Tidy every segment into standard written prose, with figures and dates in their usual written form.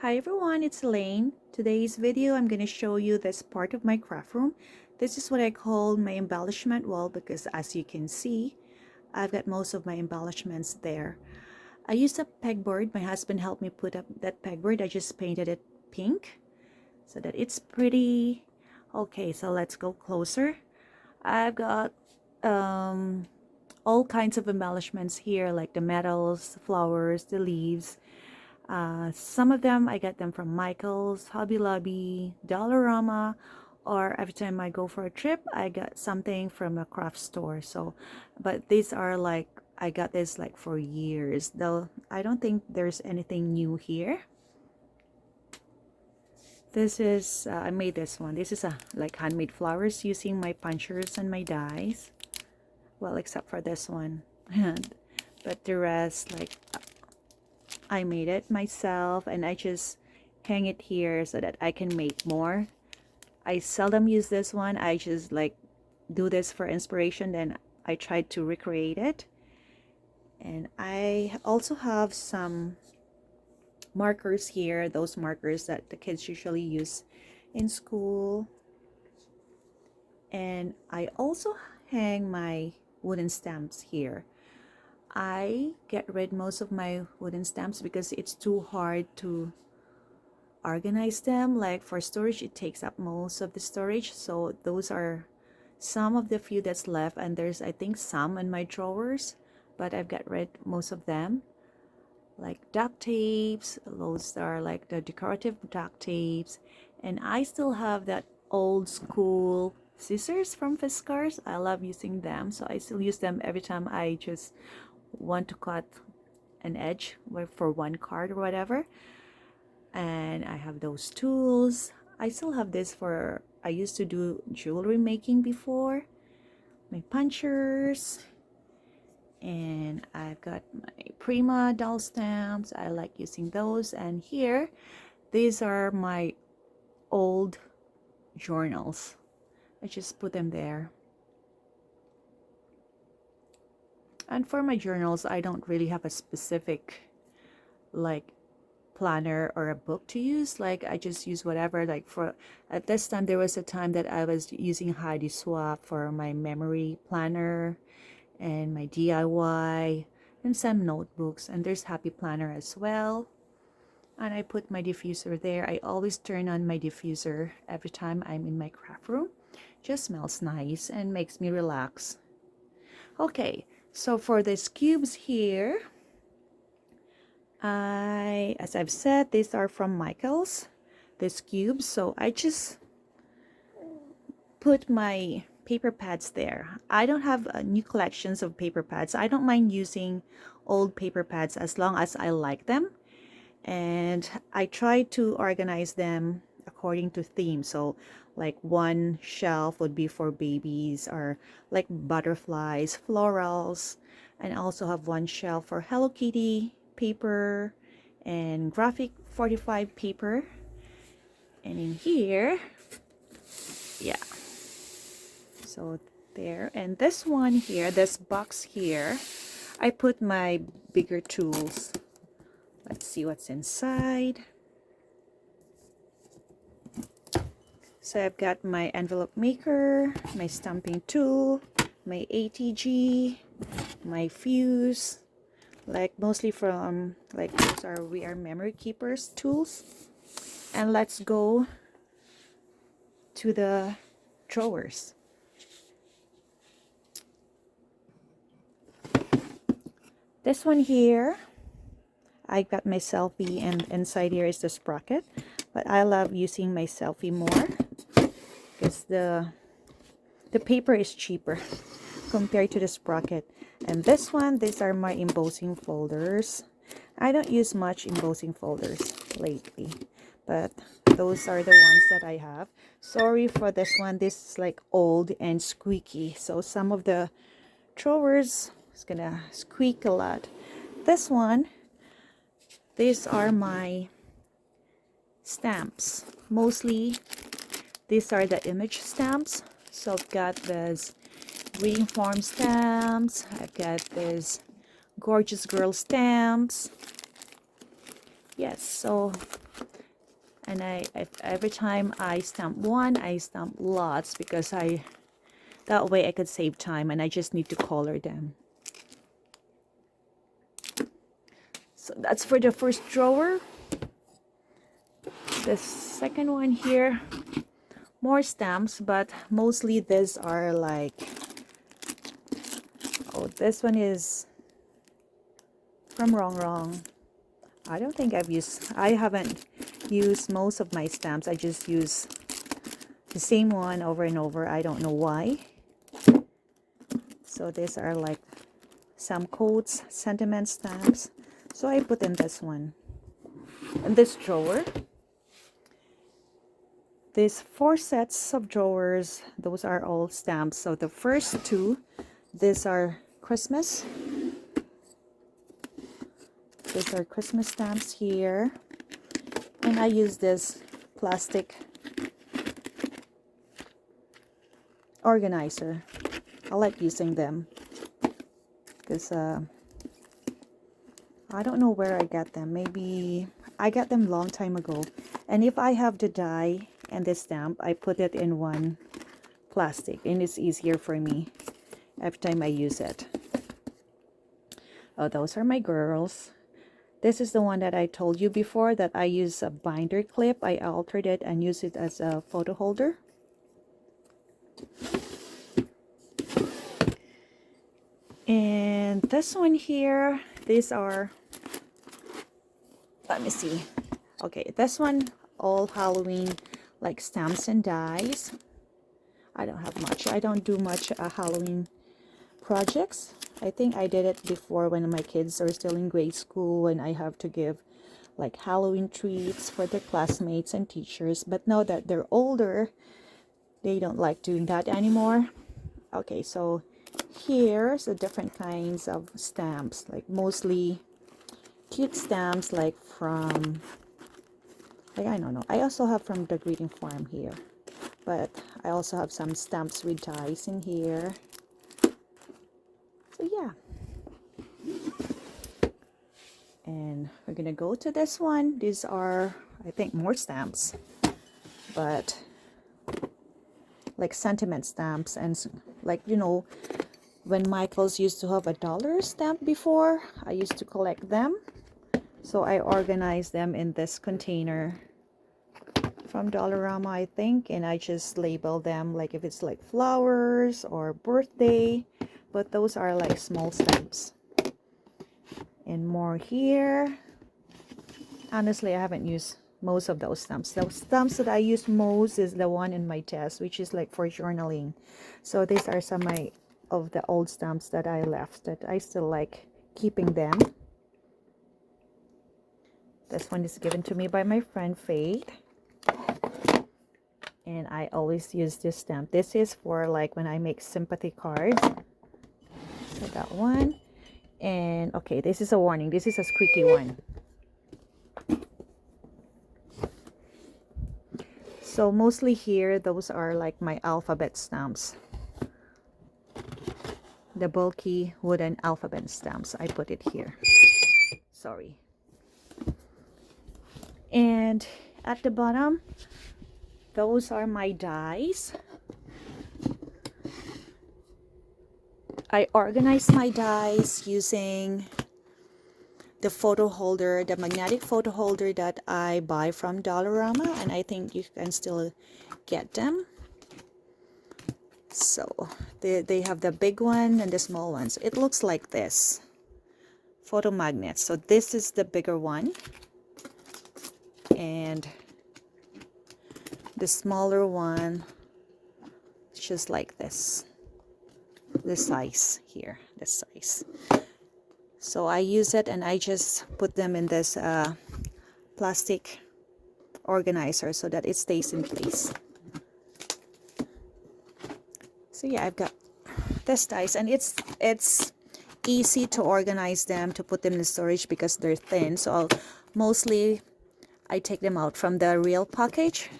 Hi everyone, it's Elaine. Today's video I'm going to show you this part of my craft room. This is what I call my embellishment wall because as you can see, I've got most of my embellishments there. I used a pegboard. My husband helped me put up that pegboard. I just painted it pink so that it's pretty. Okay, so let's go closer. I've got all kinds of embellishments here like the metals, the flowers, the leaves. Some of them I get them from Michael's, Hobby Lobby, Dollarama, or every time I go for a trip, I get something from a craft store. So, but these are like, I got this like for years, though I don't think there's anything new here. This is, I made this one. This is a like handmade flowers using my punchers and my dies. Well, except for this one. But the rest, like, I made it myself and I just hang it here so that I can make more. I seldom use this one. I just like do this for inspiration, then I tried to recreate it. And I also have some markers here, those markers that the kids usually use in school. And I also hang my wooden stamps here. I get rid most of my wooden stamps because it's too hard to organize them. Like for storage, it takes up most of the storage. So those are some of the few that's left, and there's I think some in my drawers, but I've got rid most of them. Like duct tapes, those are like the decorative duct tapes. And I still have that old school scissors from Fiskars. I love using them, so I still use them every time I just want to cut an edge for one card or whatever. And I have those tools. I still have this for, I used to do jewelry making before. My punchers. And I've got my Prima doll stamps. I like using those. And here, these are my old journals. I just put them there. And for my journals, I don't really have a specific like planner or a book to use. Like I just use whatever. Like for at this time there was a time that I was using Heidi Swap for my memory planner and my DIY and some notebooks, and there's Happy Planner as well. And I put my diffuser there. I always turn on my diffuser every time I'm in my craft room. Just smells nice and makes me relax. Okay, so for these cubes here, as I've said, these are from Michael's, these cubes. So I just put my paper pads there. I don't have new collections of paper pads. I don't mind using old paper pads as long as I like them. And I try to organize them according to theme. So like one shelf would be for babies or like butterflies, florals, and also have one shelf for Hello Kitty paper and graphic 45 paper. And in here, yeah, so there. And this one here, this box here, I put my bigger tools. Let's see what's inside. So I've got my envelope maker, my stamping tool, my ATG, my fuse, like mostly from like those are we are memory keepers tools. And let's go to the drawers. This one here, I got my selfie, and inside here is the sprocket, but I love using my selfie more because the paper is cheaper compared to the sprocket. And this one, these are my embossing folders. I don't use much embossing folders lately, but those are the ones that I have. Sorry for this one, this is like old and squeaky, so some of the drawers is gonna squeak a lot. This one, these are my stamps. Mostly these are the image stamps. So I've got this Green Farm stamps. I've got this Gorgeous Girl stamps. Yes, so And every time I stamp one, I stamp lots because that way I could save time and I just need to color them. So that's for the first drawer. The second one here, more stamps, but mostly these are like, oh, this one is from Wrong. I don't think I haven't used most of my stamps. I just use the same one over and over. I don't know why. So these are like some quotes, sentiment stamps. So I put in this one. In this drawer. These 4 sets of drawers, those are all stamps. So the first 2, these are Christmas. These are Christmas stamps here. And I use this plastic organizer. I like using them because I don't know where I got them. Maybe I got them long time ago. And if I have the die and the stamp, I put it in one plastic and it's easier for me every time I use it. Oh, those are my girls. This is the one that I told you before that I use a binder clip. I altered it and use it as a photo holder. And this one here, these are, let me see. Okay, this one, all Halloween, like stamps and dies. I don't have much. I don't do much Halloween projects. I think I did it before when my kids are still in grade school and I have to give like Halloween treats for their classmates and teachers. But now that they're older, they don't like doing that anymore. Okay, so here's the different kinds of stamps, like mostly cute stamps, like from, like, I don't know. I also have from the greeting farm here, but I also have some stamps with dies in here. So yeah. And we're gonna go to this one. These are, I think, more stamps, but like sentiment stamps, and like, you know, when Michael's used to have $1 stamp before, I used to collect them. So I organized them in this container from Dollarama, I think, and I just label them like if it's like flowers or birthday, but those are like small stamps. And more here. Honestly, I haven't used most of those stamps. The stamps that I use most is the one in my desk, which is like for journaling. So these are some of the old stamps that I left that I still like keeping them. This one is given to me by my friend Faith, and I always use this stamp. This is for like when I make sympathy cards. So that one. And okay, this is a warning. This is a squeaky one. So mostly here, those are like my alphabet stamps. The bulky wooden alphabet stamps. I put it here. Sorry. And at the bottom, those are my dies. I organize my dies using the photo holder, the magnetic photo holder that I buy from Dollarama, and I think you can still get them. So they have the big one and the small ones. It looks like this. Photo magnets. So this is the bigger one. And the smaller one, just like this. The size here, the size. So I use it and I just put them in this plastic organizer so that it stays in place. So yeah, I've got this dies, and it's easy to organize them, to put them in storage because they're thin. So mostly I take them out from the real package,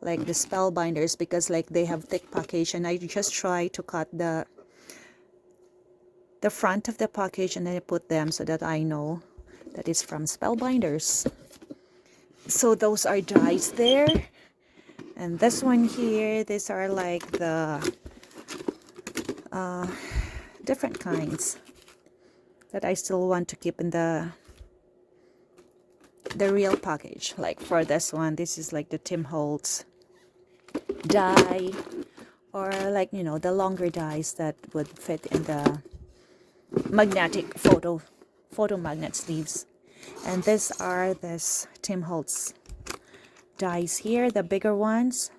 like the spellbinders, because like they have thick package, and I just try to cut the front of the package and then I put them so that I know that it's from spellbinders. So those are dies there. And this one here, these are like the different kinds that I still want to keep in the real package. Like for this one, this is like the Tim Holtz die, or like, you know, the longer dies that would fit in the magnetic photo magnet sleeves. And these are this Tim Holtz dies here, the bigger ones.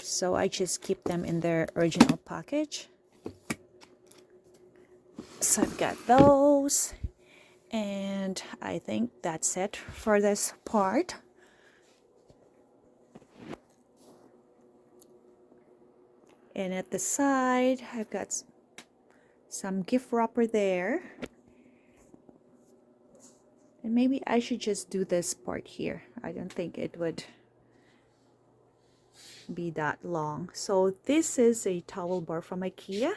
So I just keep them in their original package. So I've got those, and I think that's it for this part. And at the side, I've got some gift wrapper there. And maybe I should just do this part here. I don't think it would be that long. So this is a towel bar from IKEA.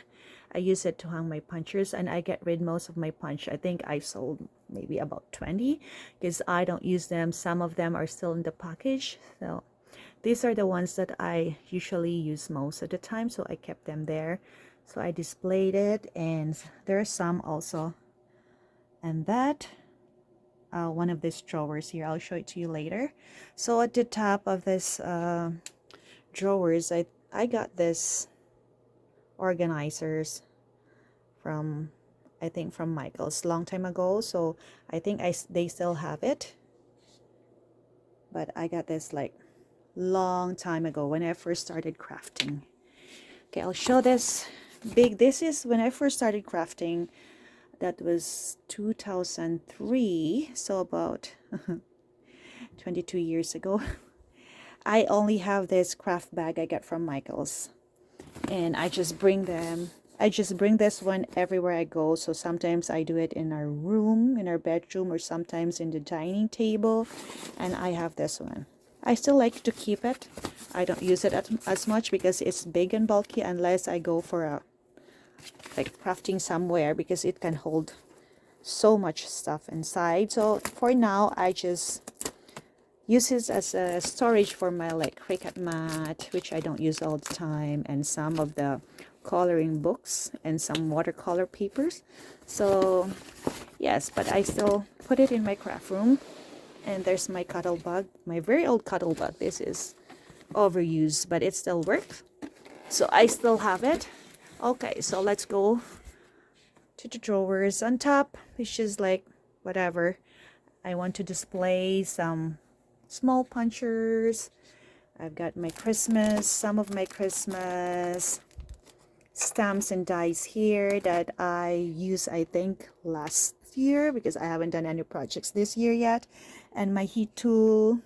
I use it to hang my punchers, and I get rid most of my punch. I think I sold maybe about 20 because I don't use them. Some of them are still in the package. So these are the ones that I usually use most of the time, so I kept them there. So I displayed it, and there are some also. And that one of these drawers here, I'll show it to you later. So at the top of this drawers, I got this organizers from, I think from Michael's long time ago. So I think they still have it, but I got this like long time ago when I first started crafting. Okay, I'll show this big. This is when I first started crafting. That was 2003, so about 22 years ago. I only have this craft bag I got from Michael's, and I just bring this one everywhere I go. So sometimes I do it in our room, in our bedroom, or sometimes in the dining table. And I have this one. I still like to keep it. I don't use it as much because it's big and bulky, unless I go for a like crafting somewhere, because it can hold so much stuff inside. So for now, I just use it as a storage for my like Cricut mat, which I don't use all the time, and some of the coloring books and some watercolor papers. So yes, but I still put it in my craft room. And there's my cuddle bug, my very old cuddle bug. This is overused, but it still works, so I still have it. Okay, so let's go to the drawers. On top, it's just like whatever I want to display, some small punchers. I've got my Christmas, some of my Christmas stamps and dies here that I used, I think, last year, because I haven't done any projects this year yet. And my heat tool,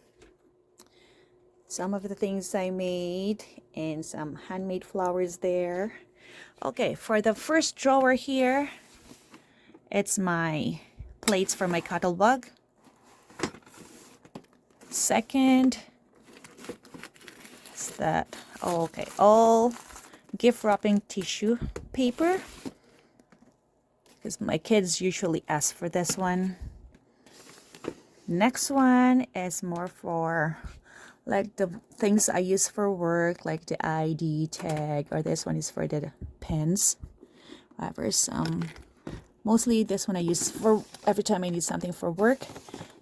some of the things I made, and some handmade flowers there. Okay, for the first drawer here, it's my plates for my cuddle bug. Second is that, oh, okay, all gift wrapping tissue paper, because my kids usually ask for this one. Next one is more for like the things I use for work, like the ID tag, or this one is for the pens, whatever. Mostly this one I use for every time I need something for work.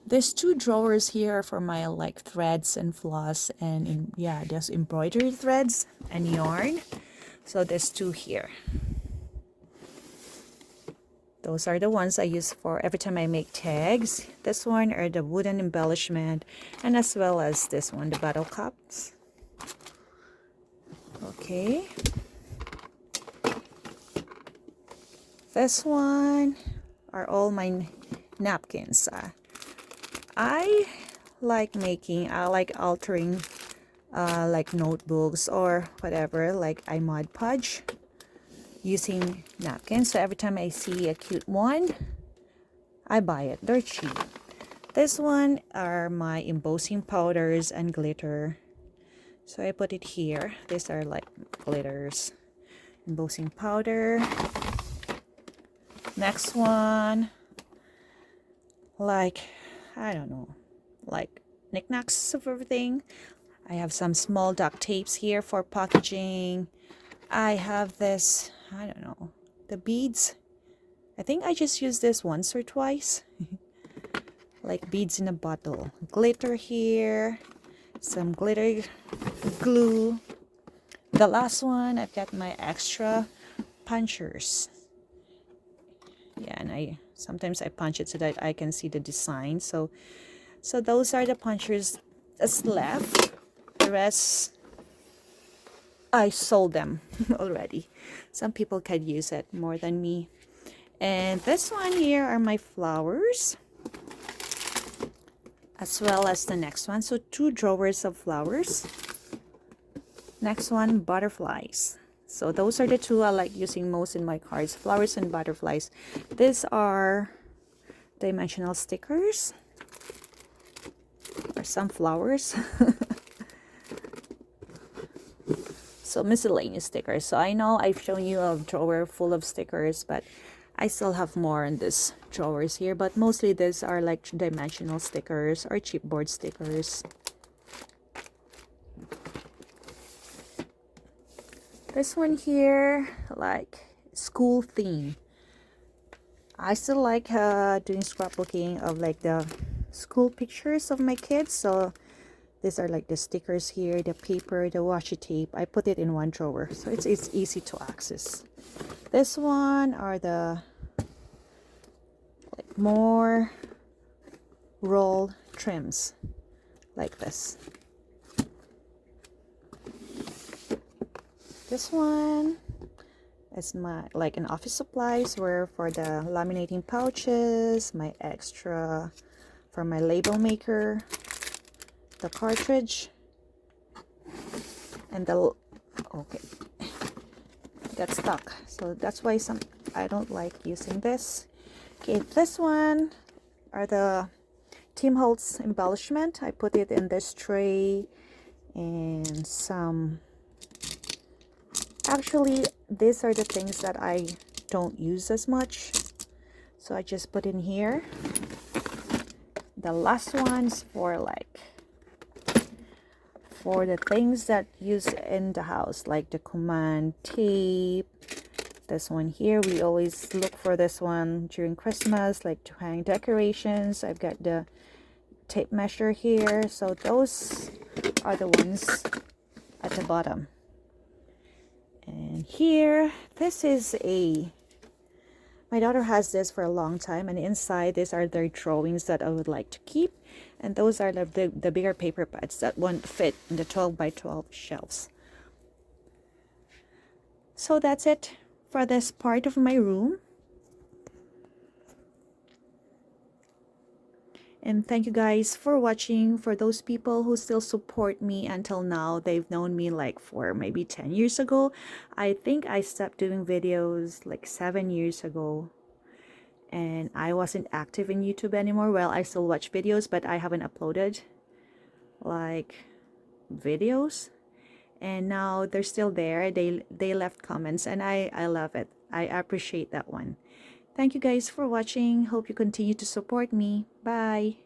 There's two drawers here are for my like threads and floss, and yeah, there's embroidery threads and yarn. So there's two here. Those are the ones I use for every time I make tags. This one are the wooden embellishment, and as well as this one, the bottle cups. Okay. This one are all my napkins. I like altering like notebooks or whatever, like I Mod Podge using napkins. So every time I see a cute one, I buy it. They're cheap. This one are my embossing powders and glitter. So I put it here. These are like glitters, embossing powder. Next one, like, I don't know, like knickknacks of everything. I have some small duct tapes here for packaging. I have this, I don't know, the beads. I think I just used this once or twice. Like beads in a bottle. Glitter here. Some glitter glue. The last one, I've got my extra punchers. Yeah, and sometimes I punch it so that I can see the design. So those are the punchers that's left. The rest, I sold them already. Some people could use it more than me. And this one here are my flowers, as well as the next one. So 2 drawers of flowers. Next one, butterflies. So those are the 2 I like using most in my cards, flowers and butterflies. These are dimensional stickers, or some flowers. So miscellaneous stickers. So I know I've shown you a drawer full of stickers, but I still have more in this drawers here. But mostly these are like dimensional stickers or chipboard stickers. This one here, like school theme. I still like doing scrapbooking of like the school pictures of my kids. So these are like the stickers here, the paper, the washi tape. I put it in one drawer, so it's easy to access. This one are the like more roll trims, like this. This one is my like an office supplies, where for the laminating pouches, my extra for my label maker, the cartridge, and the okay, got stuck, so that's why I don't like using this. Okay, this one are the Tim Holtz embellishment. I put it in this tray, and some, actually these are the things that I don't use as much, so I just put in here. The last ones for the things that use in the house, like the command tape. This one here, we always look for this one during Christmas, like to hang decorations. I've got the tape measure here, so those are the ones at the bottom. And here, this is my daughter has this for a long time, and inside these are their drawings that I would like to keep, and those are the bigger paper pads that won't fit in the 12 by 12 shelves. So that's it for this part of my room. And thank you guys for watching. For those people who still support me until now, they've known me like for maybe 10 years ago. I think I stopped doing videos like 7 years ago. And I wasn't active in YouTube anymore. Well, I still watch videos, but I haven't uploaded like videos. And now they're still there. They left comments, and I love it. I appreciate that one. Thank you guys for watching. Hope you continue to support me. Bye.